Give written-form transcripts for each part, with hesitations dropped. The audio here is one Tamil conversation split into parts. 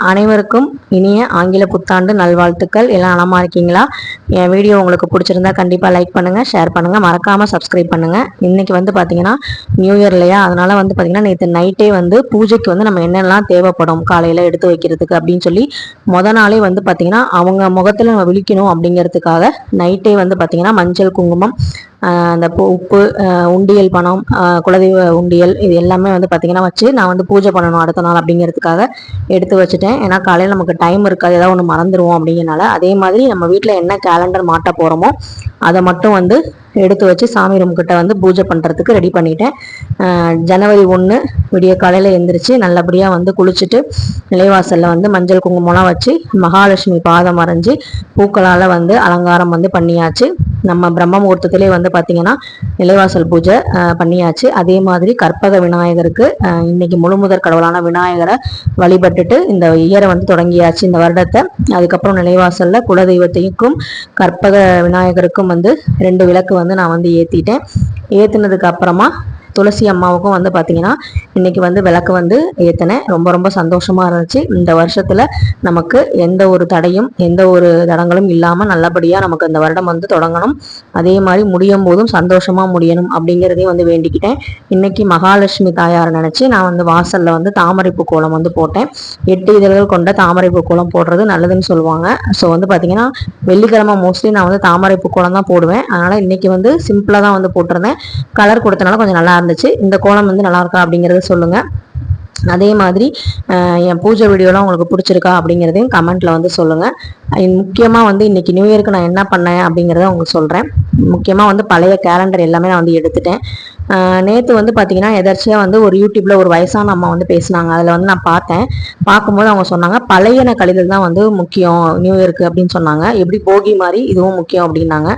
அனைவருக்கும் இனிய ஆங்கில புத்தாண்டு நல்வாழ்த்துக்கள். எல்லாம் நலமா இருக்கீங்களா? என் வீடியோ உங்களுக்கு பிடிச்சிருந்தா கண்டிப்பாக லைக் பண்ணுங்கள், ஷேர் பண்ணுங்கள், மறக்காமல் சப்ஸ்கிரைப் பண்ணுங்கள். இன்றைக்கி வந்து பார்த்தீங்கன்னா நியூ இயர் இல்லையா, அதனால் வந்து பார்த்தீங்கன்னா நேற்று நைட்டே வந்து பூஜைக்கு வந்து நம்ம என்னெல்லாம் தேவைப்படும் காலையில் எடுத்து வைக்கிறதுக்கு அப்படின்னு சொல்லி நாளே வந்து பார்த்தீங்கன்னா அவங்க முகத்தில் நம்ம விழிக்கணும் அப்படிங்கிறதுக்காக நைட்டே வந்து பார்த்தீங்கன்னா மஞ்சள், குங்குமம், அந்த உப்பு, உண்டியல் பணம், குலதெய்வ உண்டியல், இது எல்லாமே வந்து பார்த்தீங்கன்னா வச்சு நான் வந்து பூஜை பண்ணணும் அடுத்த நாள் அப்படிங்கிறதுக்காக எடுத்து வச்சுட்டேன். ஏன்னா காலையில் நமக்கு டைம் இருக்காது, ஏதாவது ஒன்று மறந்துடுவோம் அப்படிங்கிறனால. அதே மாதிரி நம்ம வீட்டில் என்ன கேலண்டர் மாட்ட போகிறோமோ அதை மட்டும் வந்து எடுத்து வச்சு சாமி ரூம் கிட்ட வந்து பூஜை பண்ணுறதுக்கு ரெடி பண்ணிட்டேன். ஜனவரி 1 விடிய காலையில் எழுந்திரிச்சு நல்லபடியாக வந்து குளிச்சுட்டு நிலைவாசலில் வந்து மஞ்சள் குங்குமம்லாம் வச்சு மகாலட்சுமி பாதம் வரைஞ்சி பூக்களால் வந்து அலங்காரம் வந்து பண்ணியாச்சு. நம்ம பிரம்ம முகூர்த்தத்திலே வந்து பார்த்தீங்கன்னா நிலைவாசல் பூஜை பண்ணியாச்சு. அதே மாதிரி கற்பக விநாயகருக்கு இன்னைக்கு முழுமுதற் கடவுளான விநாயகரை வழிபட்டுட்டு இந்த இயரை வந்து தொடங்கியாச்சு இந்த வருடத்தை. அதுக்கப்புறம் நிலைவாசலில் குலதெய்வத்தையும் கற்பக விநாயகருக்கும் வந்து 2 விளக்கு வந்து நான் வந்து ஏற்றிட்டேன். ஏற்றினதுக்கு அப்புறமா துளசி அம்மாவுக்கும் வந்து பார்த்தீங்கன்னா இன்னைக்கு வந்து விளக்கு வந்து ஏற்றினேன். ரொம்ப ரொம்ப சந்தோஷமா இருந்துச்சு. இந்த வருஷத்துல நமக்கு எந்த ஒரு தடையும் எந்த ஒரு தடங்களும் இல்லாமல் நல்லபடியாக நமக்கு இந்த வருடம் வந்து தொடங்கணும். அதே மாதிரி முடியும் போதும் சந்தோஷமா முடியணும் அப்படிங்கிறதையும் வந்து வேண்டிக்கிட்டேன். இன்னைக்கு மகாலட்சுமி தாயார் நினைச்சு நான் வந்து வாசல்ல வந்து தாமரைப்பூ கோலம் வந்து போட்டேன். 8 இதழ்கள் கொண்ட தாமரைப்பூ கோலம் போடுறது நல்லதுன்னு சொல்லுவாங்க. ஸோ வந்து பார்த்தீங்கன்னா வெள்ளிக்கிழமை மோஸ்ட்லி நான் வந்து தாமரைப்பூ கோலம் தான் போடுவேன். அதனால இன்னைக்கு வந்து சிம்பிளாக தான் வந்து போட்டிருந்தேன். கலர் கொடுத்தனால கொஞ்சம் நல்லா இருந்துச்சு. இந்த கோலம் வந்து நல்லா இருக்கா அப்படிங்கறத சொல்லுங்க. அதே மாதிரி என் பூஜை வீடியோலாம் உங்களுக்கு பிடிச்சிருக்கா அப்படிங்கிறதையும் கமெண்ட்ல வந்து சொல்லுங்க. முக்கியமாக வந்து இன்னைக்கு நியூ இயருக்கு நான் என்ன பண்ணேன் அப்படிங்கிறத உங்களுக்கு சொல்கிறேன். முக்கியமாக வந்து பழைய கேலண்டர் எல்லாமே நான் வந்து எடுத்துட்டேன். நேற்று வந்து பார்த்தீங்கன்னா எதர்ச்சியாக வந்து ஒரு யூடியூப்ல ஒரு வயசான அம்மா வந்து பேசினாங்க. அதில் வந்து நான் பார்த்தேன். பார்க்கும்போது அவங்க சொன்னாங்க பழையன கழிதல் தான் வந்து முக்கியம் நியூ இயருக்கு அப்படின்னு சொன்னாங்க. எப்படி போகி மாதிரி இதுவும் முக்கியம் அப்படின்னாங்க.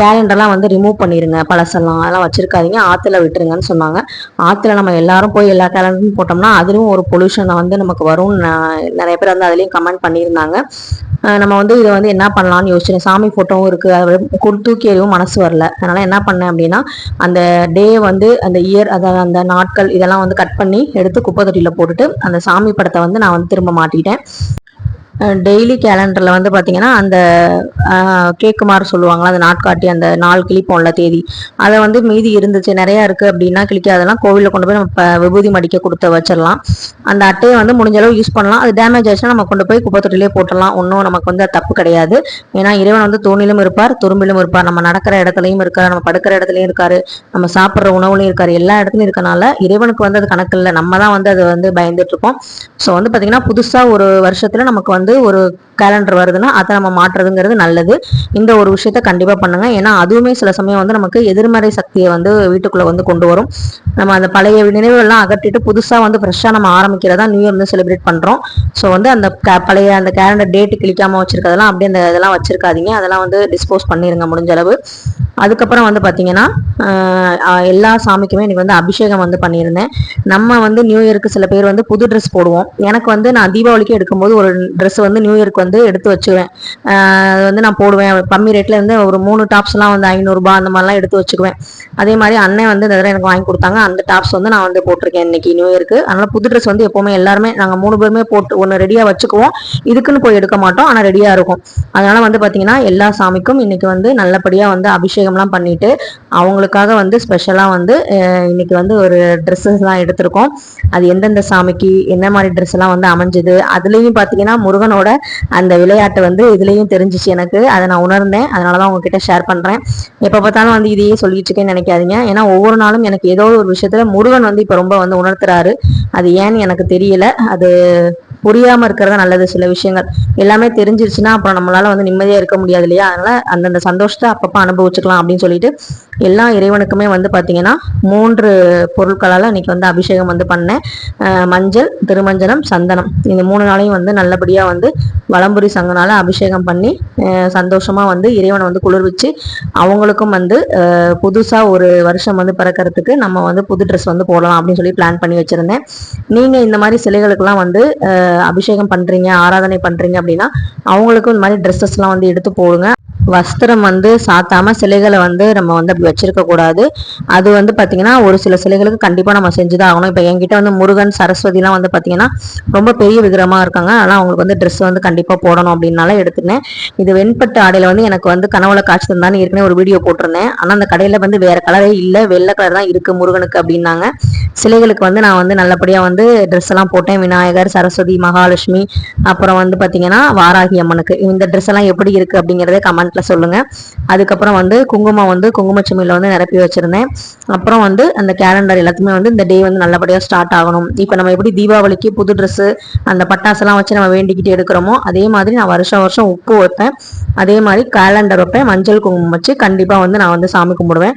கேலண்டர்லாம் வந்து ரிமூவ் பண்ணிடுங்க, பழசெல்லாம் அதெல்லாம் வச்சிருக்காதீங்க, ஆற்றுல விட்டுருங்கன்னு சொன்னாங்க. ஆற்றுல நம்ம எல்லாரும் போய் எல்லா கேலண்டரும் போட்டோம்னா அதுலேயும் ஒரு பொல்யூஷன் வந்து நமக்கு வரும்னு நிறைய பேர் வந்து அதுலேயும் கமெண்ட் பண்ணியிருந்தாங்க. நம்ம வந்து இதை வந்து என்ன பண்ணலாம்னு யோசிச்சேன். சாமி ஃபோட்டோவும் இருக்குது, அதை தூக்கி எதுவும் மனசு வரல. அதனால் என்ன பண்ணேன் அப்படின்னா அந்த டே வந்து அந்த இயர் அதாவது அந்த நாட்கள் இதெல்லாம் வந்து கட் பண்ணி எடுத்து குப்பை தொட்டியில் போட்டுட்டு அந்த சாமி படத்தை வந்து நான் வந்து திரும்ப மாட்டிட்டேன். டெய்லி கேலண்டரில் வந்து பார்த்தீங்கன்னா அந்த கேக்கு மாதிரி சொல்லுவாங்களா, அந்த நாட்காட்டி அந்த நாள் கிளிப்போம்ல தேதி, அதை வந்து மீதி இருந்துச்சு நிறையா இருக்குது அப்படின்னா கிளிக்காதெல்லாம் கோவிலில் கொண்டு போய் நம்ம விபூதி மடிக்க கொடுத்து வச்சிடலாம். அந்த அட்டையை வந்து முடிஞ்ச அளவு யூஸ் பண்ணலாம். அது டேமேஜ் ஆச்சுன்னா நம்ம கொண்டு போய் குப்பை தொட்டிலே போட்டலாம். ஒன்றும் நமக்கு வந்து தப்பு கிடையாது. ஏன்னா இறைவன் வந்து தூணிலும் இருப்பார், துரும்பிலும் இருப்பார். நம்ம நடக்கிற இடத்துலையும் இருக்காரு, நம்ம படுக்கிற இடத்துலையும் இருக்காரு, நம்ம சாப்பிட்ற உணவுலையும் இருக்காரு, எல்லா இடத்துலையும் இருக்கனால இறைவனுக்கு வந்து அது கணக்கு இல்லை. நம்ம தான் வந்து அதை வந்து பயந்துட்டு இருக்கோம். ஸோ வந்து பார்த்தீங்கன்னா புதுசாக ஒரு வருஷத்துல நமக்கு வந்து ஒரு கேலண்டர் வருதுன்னா அதை நம்ம மாற்றுறதுங்கிறது நல்லது. இந்த ஒரு விஷயத்த கண்டிப்பா பண்ணுங்க. ஏன்னா அதுவுமே சில சமயம் வந்து நமக்கு எதிர்மறை சக்தியை வந்து வீட்டுக்குள்ள வந்து கொண்டு வரும். நம்ம அந்த பழைய நினைவுகள்லாம் அகற்றிட்டு புதுசா வந்து ஃப்ரெஷ்ஷா நம்ம ஆரம்பிக்கிறதா நியூ இயர் வந்து செலிப்ரேட் பண்றோம். ஸோ வந்து அந்த பழைய அந்த கேலண்டர் டேட்டு கிளிக்காம வச்சிருக்கிறதெல்லாம் அப்படியே அந்த இதெல்லாம் வச்சிருக்காதீங்க. அதெல்லாம் வந்து டிஸ்போஸ் பண்ணிருங்க முடிஞ்ச அளவு. அதுக்கப்புறம் வந்து பார்த்தீங்கன்னா எல்லா சாமிக்குமே எனக்கு வந்து அபிஷேகம் வந்து பண்ணியிருந்தேன். நம்ம வந்து நியூ இயருக்கு சில பேர் வந்து புது ட்ரெஸ் போடுவோம். எனக்கு வந்து நான் தீபாவளிக்கு எடுக்கும்போது ஒரு ட்ரெஸ் வந்து நியூ இயருக்கு வந்து எடுத்து வச்சுக்குவேன். அது வந்து நான் போடுவேன். கம்மி ரேட்ல இருந்து ஒரு 3 டாப்ஸ்லாம் வந்து 500 ரூபாய் அந்த மாதிரிலாம் எடுத்து வச்சுக்குவேன். அதே மாதிரி அண்ணன் வந்து இந்த தடவை எனக்கு வாங்கி கொடுத்தாங்க. அந்த டாப்ஸ் வந்து நான் வந்து போட்டிருக்கேன் இன்னைக்கு நியூ இயருக்கு. அதனால புது ட்ரெஸ் வந்து எப்பவுமே எல்லாருமே நாங்கள் 3 பேருமே போட்டு ஒன்று ரெடியா வச்சுக்குவோம். இதுக்குன்னு போய் எடுக்க மாட்டோம், ஆனால் ரெடியா இருக்கும். அதனால வந்து பார்த்தீங்கன்னா எல்லா சாமிக்கும் இன்னைக்கு வந்து நல்லபடியாக வந்து அபிஷேகம்லாம் பண்ணிட்டு அவங்களுக்காக வந்து ஸ்பெஷலாக வந்து இன்னைக்கு வந்து ஒரு ட்ரெஸ்ஸஸ்லாம் எடுத்திருக்கோம். அது எந்தெந்த சாமிக்கு என்ன மாதிரி ட்ரெஸ் எல்லாம் வந்து அமைஞ்சது. அதுலேயும் பார்த்தீங்கன்னா முருகனோட அந்த விளையாட்டு வந்து இதுலேயும் தெரிஞ்சிச்சு எனக்கு. அதை நான் உணர்ந்தேன். அதனால தான் உங்ககிட்ட ஷேர் பண்ணுறேன். எப்போ பார்த்தாலும் வந்து இதையே சொல்லிட்டு இருக்கேன்னு நினைக்காதீங்க. ஏன்னா ஒவ்வொரு நாளும் எனக்கு ஏதோ ஒரு விஷயத்துல முருகன் வந்து இப்போ ரொம்ப வந்து உணர்த்துறாரு. அது ஏன்னு எனக்கு தெரியல. அது புரியாம இருக்கிறதா நல்லது. சில விஷயங்கள் எல்லாமே தெரிஞ்சிருச்சுன்னா அப்புறம் நம்மளால வந்து நிம்மதியா இருக்க முடியாது இல்லையா. அதனால அந்தந்த சந்தோஷத்தை அப்பப்போ அனுபவிச்சுக்கலாம் அப்படின்னு சொல்லிட்டு எல்லா இறைவனுக்குமே வந்து பார்த்தீங்கன்னா 3 பொருட்களால் இன்னைக்கு வந்து அபிஷேகம் வந்து பண்ணேன். மஞ்சள், திருமஞ்சனம், சந்தனம், இந்த 3 நாளையும் வந்து நல்லபடியாக வந்து வலம்புரி சங்கனால அபிஷேகம் பண்ணி சந்தோஷமா வந்து இறைவனை வந்து குளிர்விச்சு அவங்களுக்கும் வந்து புதுசாக ஒரு வருஷம் வந்து பிறக்கிறதுக்கு நம்ம வந்து புது ட்ரெஸ் வந்து போடலாம் அப்படின்னு சொல்லி பிளான் பண்ணி வச்சிருந்தேன். நீங்க இந்த மாதிரி சிலைகளுக்கெல்லாம் வந்து அபிஷேகம் பண்றீங்க, ஆராதனை பண்றீங்க அப்படின்னா அவங்களுக்கும் இந்த மாதிரி ட்ரெஸ்ஸஸ்லாம் வந்து எடுத்து போடுங்க. வஸ்திரம் வந்து சாத்தாம சிலைகளை வந்து நம்ம வந்து அப்படி வச்சிருக்க கூடாது. அது வந்து பாத்தீங்கன்னா ஒரு சில சிலைகளுக்கு கண்டிப்பா நம்ம செஞ்சுதான் ஆகணும். இப்ப என்கிட்ட வந்து முருகன் சரஸ்வதி எல்லாம் வந்து பாத்தீங்கன்னா ரொம்ப பெரிய விக்கிரமா இருக்காங்க. ஆனா அவங்களுக்கு வந்து ட்ரெஸ் வந்து கண்டிப்பா போடணும் அப்படின்னால எடுத்துனேன். இது வெண்பட்டு ஆடையில வந்து எனக்கு வந்து கனவுல காட்சி தந்தான்னு ஏற்கனவே ஒரு வீடியோ போட்டிருந்தேன். ஆனா அந்த கடையில வந்து வேற கலரே இல்ல, வெள்ளை கலர் தான் இருக்கு முருகனுக்கு அப்படின்னாங்க. சிலைகளுக்கு வந்து நான் வந்து நல்லபடியா வந்து ட்ரெஸ் எல்லாம் போட்டேன். விநாயகர், சரஸ்வதி, மகாலட்சுமி, அப்புறம் வந்து பாத்தீங்கன்னா வாராகி அம்மனுக்கு. இந்த ட்ரெஸ் எல்லாம் எப்படி இருக்கு அப்படிங்கறதே கமெண்ட்ல சொல்லுங்க. அதுக்கப்புறம் வந்து குங்குமம் வந்து குங்குமச்சிமில வந்து நிரப்பி வச்சிருந்தேன். அப்புறம் வந்து அந்த கேலண்டர் எல்லாத்துமே வந்து இந்த டே வந்து நல்லபடியா ஸ்டார்ட் ஆகணும். இப்ப நம்ம எப்படி தீபாவளிக்கு புது ட்ரெஸ் அந்த பட்டாசெல்லாம் வச்சு நம்ம வேண்டிக்கிட்டு எடுக்கிறோமோ அதே மாதிரி நான் வருஷம் வருஷம் உப்பு வைப்பேன். அதே மாதிரி கேலண்டர் வைப்பேன். மஞ்சள் குங்குமம் வச்சு கண்டிப்பா வந்து நான் வந்து சாமி கும்பிடுவேன்.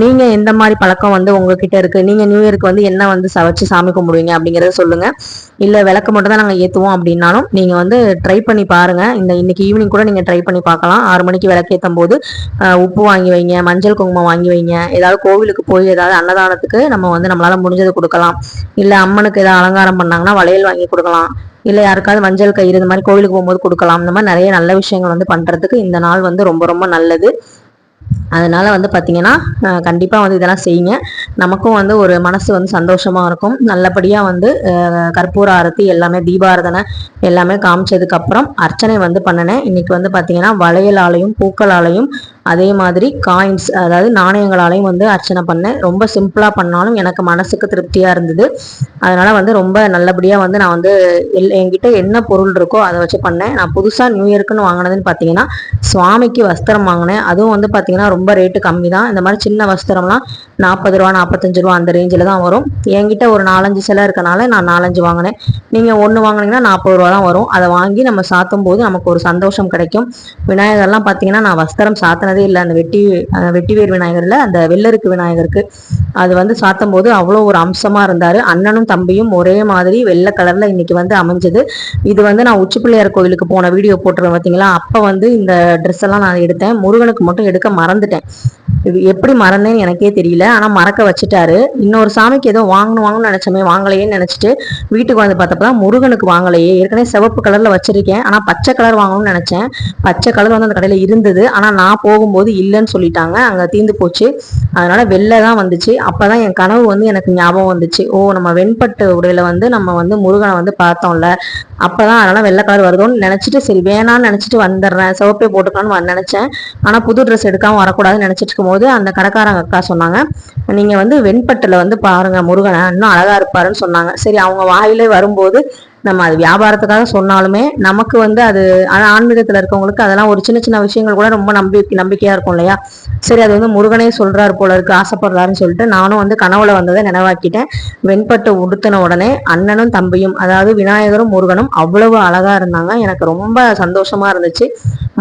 நீங்க எந்த மாதிரி பழக்கம் வந்து உங்ககிட்ட இருக்கு? நீங்க நியூ இயருக்கு வந்து என்ன வந்து வச்சு சாமி கும்பிடுவீங்க அப்படிங்கறத சொல்லுங்க. இல்ல விளக்கு மட்டும் தான் நாங்க ஏத்துவோம் அப்படின்னாலும் நீங்க வந்து ட்ரை பண்ணி பாருங்க. இன்னைக்கு ஈவினிங் கூட நீங்க ட்ரை பண்ணி பார்க்கலாம். 6 மணிக்கு விளக்கு ஏற்றும் போது உப்பு வாங்கி வைங்க, மஞ்சள் குங்குமம் வாங்கி வைங்க. ஏதாவது கோவிலுக்கு போய் ஏதாவது அன்னதானத்துக்கு நம்ம வந்து நம்மளால முடிஞ்சது கொடுக்கலாம். இல்ல அம்மனுக்கு ஏதாவது அலங்காரம் பண்ணாங்கன்னா வளையல் வாங்கி கொடுக்கலாம். இல்ல யாருக்காவது மஞ்சள் கயிறு இந்த மாதிரி கோவிலுக்கு போகும்போது கொடுக்கலாம். இந்த மாதிரி நிறைய நல்ல விஷயங்கள் வந்து பண்றதுக்கு இந்த நாள் வந்து ரொம்ப ரொம்ப நல்லது. அதனால வந்து பார்த்தீங்கன்னா கண்டிப்பாக வந்து இதெல்லாம் செய்யுங்க. நமக்கும் வந்து ஒரு மனசு வந்து சந்தோஷமா இருக்கும். நல்லபடியாக வந்து கற்பூர ஆரத்தி எல்லாமே தீபாரதனை எல்லாமே காமிச்சதுக்கு அப்புறம் அர்ச்சனை வந்து பண்ணினேன். இன்னைக்கு வந்து பார்த்தீங்கன்னா வளையலாலையும் பூக்களாலையும் அதே மாதிரி காயின்ஸ் அதாவது நாணயங்களாலையும் வந்து அர்ச்சனை பண்ணேன். ரொம்ப சிம்பிளாக பண்ணாலும் எனக்கு மனசுக்கு திருப்தியாக இருந்தது. அதனால வந்து ரொம்ப நல்லபடியாக வந்து நான் வந்து என்கிட்ட என்ன பொருள் இருக்கோ அதை வச்சு பண்ணேன். நான் புதுசாக நியூ இயர்க்குன்னு வாங்கினதுன்னு பார்த்தீங்கன்னா சுவாமிக்கு வஸ்திரம் வாங்கினேன். அதுவும் வந்து பார்த்தீங்கன்னா ரொம்ப ரேட்டு கம்மி தான். இந்த மாதிரி சின்ன வஸ்திரம்லாம் 40 ரூபா 45 ரூபா அந்த ரேஞ்சில் தான் வரும். என்கிட்ட ஒரு 4-5 சிலை இருக்கனால நான் 4-5 வாங்கினேன். நீங்கள் ஒன்று வாங்கினீங்கன்னா 40 ரூபா தான் வரும். அதை வாங்கி நம்ம சாத்தும் போது நமக்கு ஒரு சந்தோஷம் கிடைக்கும். விநாயகர்லாம் பார்த்தீங்கன்னா நான் வஸ்திரம் சாத்தினதே இல்லை. அந்த வெட்டிவேர் விநாயகர்ல அந்த வெள்ளருக்கு விநாயகருக்கு அது வந்து சாத்தும் போது அவ்வளோ ஒரு அம்சமா இருந்தாரு. அண்ணனும் தம்பியும் ஒரே மாதிரி வெள்ளை கலர்ல இன்னைக்கு வந்து அமைஞ்சது. இது வந்து நான் உச்சி பிள்ளையார் கோவிலுக்கு போன வீடியோ போட்டுருவேன் பார்த்தீங்களா, அப்போ வந்து இந்த ட்ரெஸ் எல்லாம் நான் எடுத்தேன். முருகனுக்கு மட்டும் எடுக்க மறந்துட்டேன். இது எப்படி மறந்தேன்னு எனக்கே தெரியல. ஆனா மறக்க வச்சுட்டாரு. இன்னொரு சாமிக்கு ஏதோ வாங்கணும்னு நினைச்சமே வாங்கலையேன்னு நினைச்சிட்டு வீட்டுக்கு வந்து பார்த்தப்பதான் முருகனுக்கு வாங்கலையே. ஏற்கனவே சிவப்பு கலர்ல வச்சிருக்கேன். ஆனா பச்சை கலர் வாங்கணும்னு நினைச்சேன். பச்சை கலர் வந்து அந்த கடையில இருந்தது. ஆனா நான் போகும்போது இல்லைன்னு சொல்லிட்டாங்க, அங்க தீந்து போச்சு. அதனால வெள்ளை தான் வந்துச்சு. அப்பதான் என் கனவு வந்து எனக்கு ஞாபகம் வந்துச்சு. ஓ, நம்ம வெண்பட்டு உடையில வந்து நம்ம வந்து முருகனை வந்து பார்த்தோம்ல, அப்பதான் அதனால வெள்ளை கலர் வருதோன்னு நினைச்சிட்டு சரி வேணான்னு நினைச்சிட்டு வந்துடுறேன், சிவப்பே போட்டுக்கலாம்னு நினைச்சேன். ஆனா புது ட்ரெஸ் எடுக்காம வரக்கூடாதுன்னு நினைச்சிட்டு இருக்கும் போது அந்த கடைக்காரங்க அக்கா சொன்னாங்க, நீங்க வந்து வெண்பட்டுல வந்து பாருங்க முருகனை இன்னும் அழகா இருப்பாருன்னு சொன்னாங்க. சரி, அவங்க வாயிலே வரும்போது நம்ம அது வியாபாரத்துக்காக சொன்னாலுமே நமக்கு வந்து அது ஆன்மீகத்துல இருக்கவங்களுக்கு அதெல்லாம் ஒரு சின்ன சின்ன விஷயங்கள் கூட ரொம்ப நம்பிக்கையா இருக்கும் இல்லையா. சரி, அது வந்து முருகனே சொல்றாரு போல இருக்கு, ஆசைப்படுறாருன்னு சொல்லிட்டு நானும் வந்து கனவுல வந்ததை நினைவாக்கிட்டேன். வெண்பட்டு உடுத்தின உடனே அண்ணனும் தம்பியும் அதாவது விநாயகரும் முருகனும் அவ்வளவு அழகா இருந்தாங்க. எனக்கு ரொம்ப சந்தோஷமா இருந்துச்சு.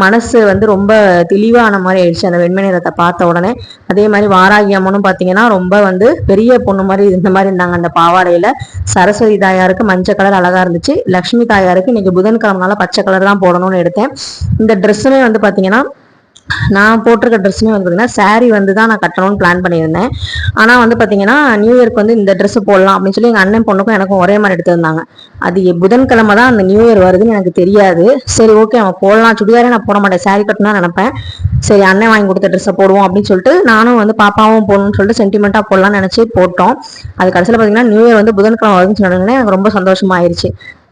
மனசு வந்து ரொம்ப தெளிவான மாதிரி ஆயிடுச்சு அந்த வெண்மை நிறத்தை பார்த்த உடனே. அதே மாதிரி வாராகி அம்மனும் பார்த்தீங்கன்னா ரொம்ப வந்து பெரிய பொண்ணு மாதிரி இந்த மாதிரி இருந்தாங்க அந்த பாவாடையில. சரஸ்வதி தாயாருக்கு மஞ்சள் கலர் அழகா இருந்துச்சு. லட்சுமி தாயாருக்கு இன்னைக்கு புதன்கிழமைனால பச்சை கலர் தான் போடணும்னு எடுத்தேன். இந்த ட்ரெஸ்ஸுமே வந்து பார்த்தீங்கன்னா நான் போட்டிருக்க ட்ரெஸ்ஸுமே வந்து பார்த்தீங்கன்னா சாரீ வந்து தான் நான் கட்டணும்னு பிளான் பண்ணியிருந்தேன். ஆனால் வந்து பார்த்தீங்கன்னா நியூ இயர்க்கு வந்து இந்த ட்ரெஸ் போடலாம் அப்படின்னு சொல்லி எங்கள் அண்ணன் பொண்ணுக்கும் எனக்கும் ஒரே மாதிரி எடுத்திருந்தாங்க. அது புதன்கிழமை தான் அந்த நியூ இயர் வருதுன்னு எனக்கு தெரியாது. சரி, ஓகே நம்ம போடலாம். சுடிதாரே நான் போட மாட்டேன், சாரீ கட்டணும்னு நினைப்பேன். சரி, அண்ணன் வாங்கி கொடுத்த ட்ரெஸ்ஸை போடுவோம் அப்படின்னு சொல்லிட்டு நானும் வந்து பாப்பாவும் போடணும்னு சொல்லிட்டு சென்டிமெண்ட்டாக போடலாம்னு நினச்சி போட்டோம். அது கடைசியில் பார்த்தீங்கன்னா நியூ இயர் வந்து புதன்கிழமை வருதுன்னு சொன்னோடனே எனக்கு ரொம்ப சந்தோஷமா ஆயிடுச்சு.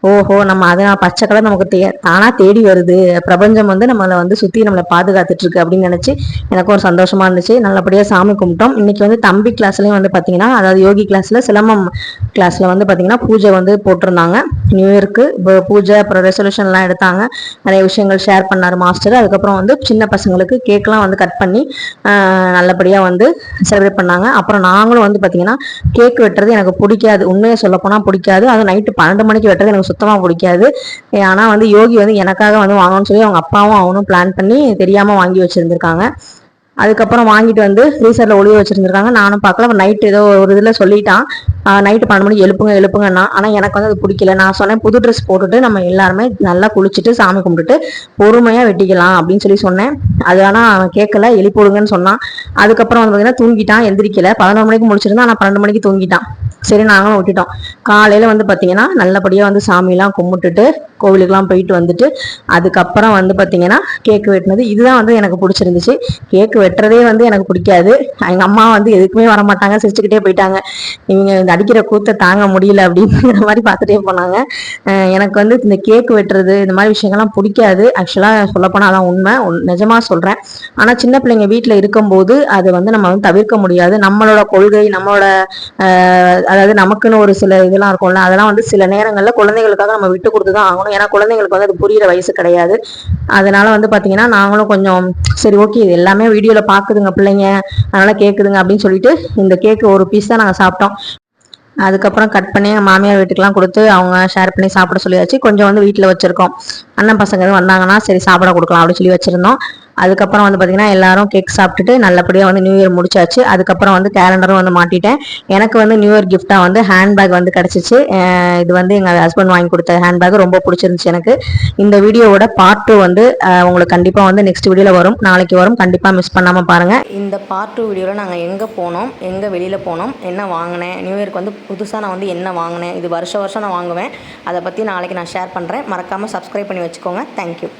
ஓஹோ, நம்ம அதான் பச்சை கலர் நமக்கு தானா தேடி வருது, பிரபஞ்சம் வந்து நம்மளை வந்து சுத்தி நம்மளை பாதுகாத்துட்டு இருக்கு அப்படின்னு நினைச்சு எனக்கு ஒரு சந்தோஷமா இருந்துச்சு. நல்லபடியா சாமி கும்பிட்டோம். இன்னைக்கு வந்து தம்பி கிளாஸ்லயும் வந்து பாத்தீங்கன்னா அதாவது யோகி கிளாஸ்ல சிலம்பம் கிளாஸ்ல வந்து பாத்தீங்கன்னா பூஜை வந்து போட்டிருந்தாங்க. நியூ இயர்க்கு பூஜை, அப்புறம் ரெசல்யூஷன் எல்லாம் எடுத்தாங்க. நிறைய விஷயங்கள் ஷேர் பண்ணாரு மாஸ்டர். அதுக்கப்புறம் வந்து சின்ன பசங்களுக்கு கேக்லாம் வந்து கட் பண்ணி நல்லபடியா வந்து செலிப்ரேட் பண்ணாங்க. அப்புறம் நாங்களும் வந்து பாத்தீங்கன்னா கேக் வெட்டுறது எனக்கு பிடிக்காது, உண்மையை சொல்ல போனா பிடிக்காது. அது நைட்டு 12 மணிக்கு வெட்டுறது எனக்கு சுத்தமா பிடிக்காது. ஆனா வந்து யோகி வந்து எனக்காக வந்து வாங்கணும்னு சொல்லி அவங்க அப்பாவும் அவனும் பிளான் பண்ணி தெரியாம வாங்கி வச்சிருந்திருக்காங்க. அதுக்கப்புறம் வாங்கிட்டு வந்து ஃப்ரீசர்ல ஒளிய வச்சிருந்திருக்காங்க. நானும் பார்க்கல. நைட் ஏதோ ஒரு இதுல சொல்லிட்டான், நைட்டு 12 மணிக்கு எழுப்புங்கன்னா. ஆனால் எனக்கு வந்து அது பிடிக்கல. நான் சொன்னேன் புது ட்ரெஸ் போட்டுட்டு நம்ம எல்லாருமே நல்லா குளிச்சுட்டு சாமி கும்பிட்டுட்டு பொறுமையாக வெட்டிக்கலாம் அப்படின்னு சொன்னேன். அது ஆனால் அவன் கேட்கல, எழுப்பிவிடுங்கன்னு சொன்னான். அதுக்கப்புறம் வந்து பார்த்தீங்கன்னா தூங்கிட்டான், எந்திரிக்கல. 11 மணிக்கு முடிச்சிருந்தான், ஆனால் 12 மணிக்கு தூங்கிட்டான். சரி நாங்களும் விட்டுட்டோம். காலையில் வந்து பார்த்தீங்கன்னா நல்லபடியாக வந்து சாமியெல்லாம் கும்பிட்டுட்டு கோவிலுக்கெல்லாம் போயிட்டு வந்துட்டு அதுக்கப்புறம் வந்து பார்த்தீங்கன்னா கேக்கு வெட்டினது. இதுதான் வந்து எனக்கு பிடிச்சிருந்துச்சு. கேக்கு வெட்டுறதே வந்து எனக்கு பிடிக்காது. எங்கள் அம்மா வந்து எதுக்குமே வரமாட்டாங்க, சிரிச்சுக்கிட்டே போயிட்டாங்க. இவங்க இந்த அடிக்கிற கூத்தை தாங்க முடியல அப்படிங்கிற மாதிரி பார்த்துட்டே போனாங்க. எனக்கு வந்து இந்த கேக்கு வெட்டுறது இந்த மாதிரி விஷயங்கள்லாம் பிடிக்காது. ஆக்சுவலாக சொல்லப்போனால் அதான் உண்மை, நிஜமாக சொல்கிறேன். ஆனால் சின்ன பிள்ளைங்க வீட்டில் இருக்கும்போது அதை வந்து நம்ம வந்து தவிர்க்க முடியாது. நம்மளோட கொள்கை, நம்மளோட அதாவது நமக்குன்னு ஒரு சில இதெல்லாம் இருக்கும்ல, அதெல்லாம் வந்து சில நேரங்களில் குழந்தைகளுக்காக நம்ம விட்டு கொடுத்து தான் ஆகணும். ஏன்னா குழந்தைங்களுக்கு வந்து அது புரியிற வயசு கிடையாது. அதனால வந்து பார்த்தீங்கன்னா நாங்களும் கொஞ்சம் சரி ஓகே இது எல்லாமே வீடியோவில் பார்க்குதுங்க பிள்ளைங்க, அதனால கேட்குதுங்க அப்படின்னு சொல்லிட்டு இந்த கேக்கு ஒரு பீஸ் தான் நாங்கள் சாப்பிட்டோம். அதுக்கப்புறம் கட் பண்ணி மாமியார் வீட்டுக்கெலாம் கொடுத்து அவங்க ஷேர் பண்ணி சாப்பிட சொல்லியாச்சு. கொஞ்சம் வந்து வீட்டில் வச்சுருக்கோம். அண்ணன் பசங்க எதுவும் வந்தாங்கன்னா சரி சாப்பிட கொடுக்கலாம் அப்படின்னு சொல்லி வச்சுருந்தோம். அதுக்கப்புறம் வந்து பார்த்திங்கன்னா எல்லாரும் கேக் சாப்பிட்டுட்டு நல்லபடியாக வந்து நியூ இயர் முடிச்சாச்சு. அதுக்கப்புறம் வந்து கேலண்டரும் வந்து மாட்டிட்டேன். எனக்கு வந்து நியூ இயர் கிஃப்டாக வந்து ஹேண்ட்பேக் வந்து கிடச்சிச்சு. இது வந்து எங்கள் ஹஸ்பண்ட் வாங்கி கொடுத்த ஹேண்ட்பேக் ரொம்ப பிடிச்சிருந்துச்சு எனக்கு. இந்த வீடியோவோட பார்ட் 2 வந்து உங்களுக்கு கண்டிப்பாக வந்து நெக்ஸ்ட் வீடியோவில் வரும், நாளைக்கு வரும். கண்டிப்பாக மிஸ் பண்ணாமல் பாருங்கள். இந்த பார்ட் 2 வீடியோவில் நாங்கள் எங்கே போனோம், எங்கே வெளியில் போனோம், என்ன வாங்கினேன், நியூ இயர்க்கு வந்து புதுசாக நான் வந்து என்ன வாங்கினேன், இது வருஷம் நான் வாங்குவேன், அதை பற்றி நாளைக்கு நான் ஷேர் பண்ணுறேன். மறக்காமல் சப்ஸ்கிரைப் பண்ணி வச்சுக்கோங்க. தேங்க்யூ.